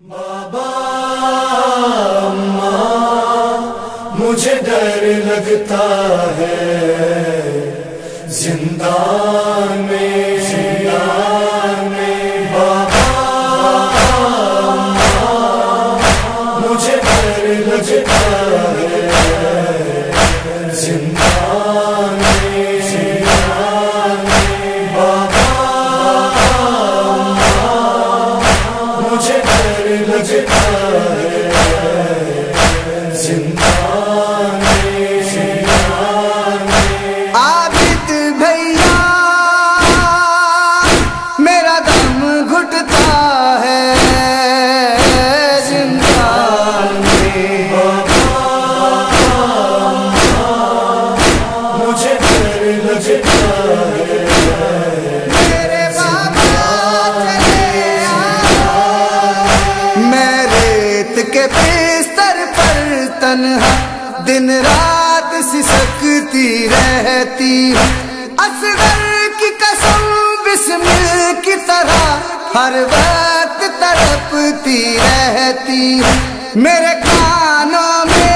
بابا مجھے ڈر لگتا ہے زندان میں بابا مجھے ڈر لگتا ہے زندان میں بابا مجھے ڈر لگتا ہے زندان عابد بھیا میرا دم گھٹتا ہے زندان میں مجھے ڈر لگتا ہے میرے بابا چلے آؤ میں ریت کے بستر پر تنہا دن رات سسکتی رہتی ہوں اصغر کی قسم بسمل کی طرح ہر وقت تڑپتی رہتی ہوں میرے کانوں میں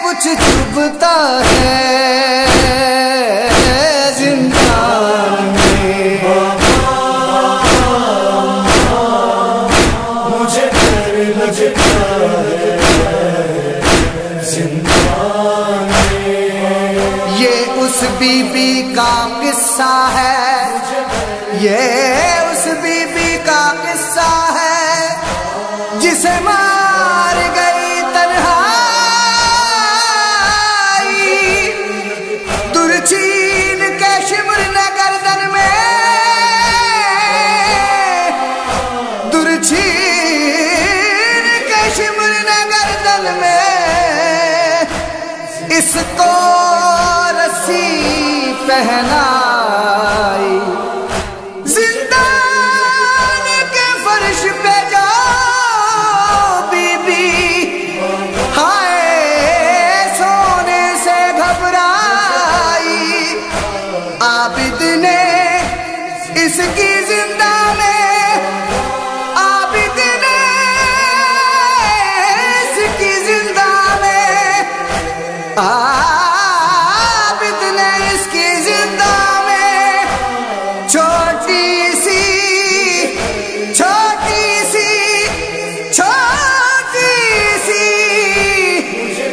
کچھ چبھتا ہے زندان میں مجھے ڈر لگتا ہے زندان یہ اس بی بی کا قصہ ہے یہ اس بی بی کا قصہ ہے جسے مار گئی تنہائی درچین کے شمر نے گردن میں درچین کے شمر نے گردن میں اس کو رسی پہنائی زندان کے فرش پہ جاؤ بی بی ہائے سونے سے گھبرائی عابد نے اس کی زندہ میں عابد نے اس کی زندہ میں عابد نے اس کی زندہ میں چھوٹی سی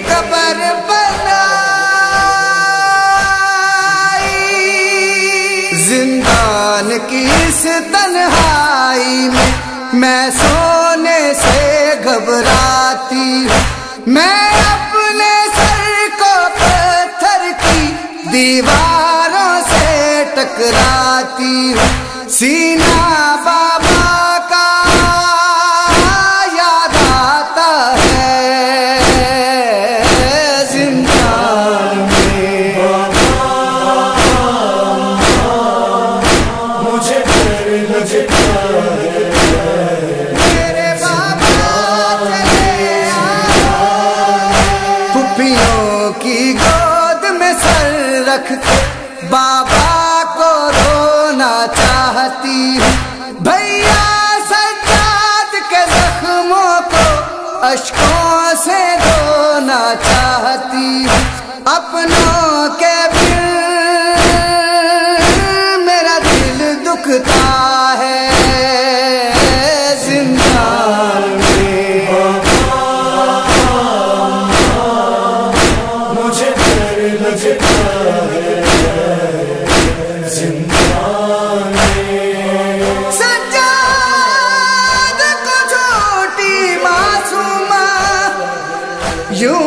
قبر بنائی زندان کی اس تنہائی میں سونے سے گھبراتی ہوں میں اپنے سر کو پتھر کی دیواروں سے ٹکراتی ہوں سینہ بابا کا یاد آتا ہے زندان میں مجھے ڈر لگتا ہے میرے بابا چلے آؤ پھپھیوں کی گود میں سر رکھ کے بابا کو رونا چاہتی ہوں بھیا سجاد کے زخموں کو اشکوں سے دھونا چاہتی ہوں اپنوں کے بن میرا دل دکھتا ہے زندان میں مجھے ڈر لگتا ہے زندان سجاد کو چھوٹی معصومہ یوں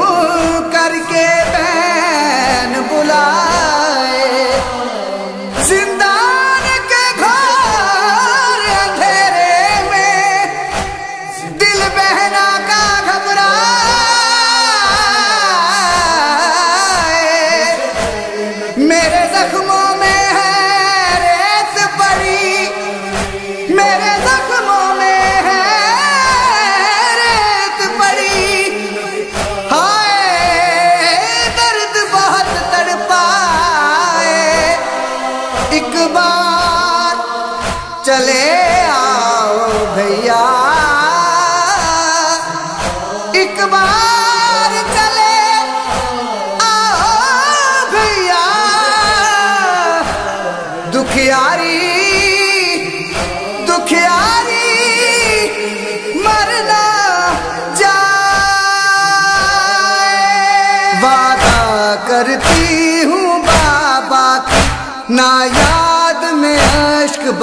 کر کے بین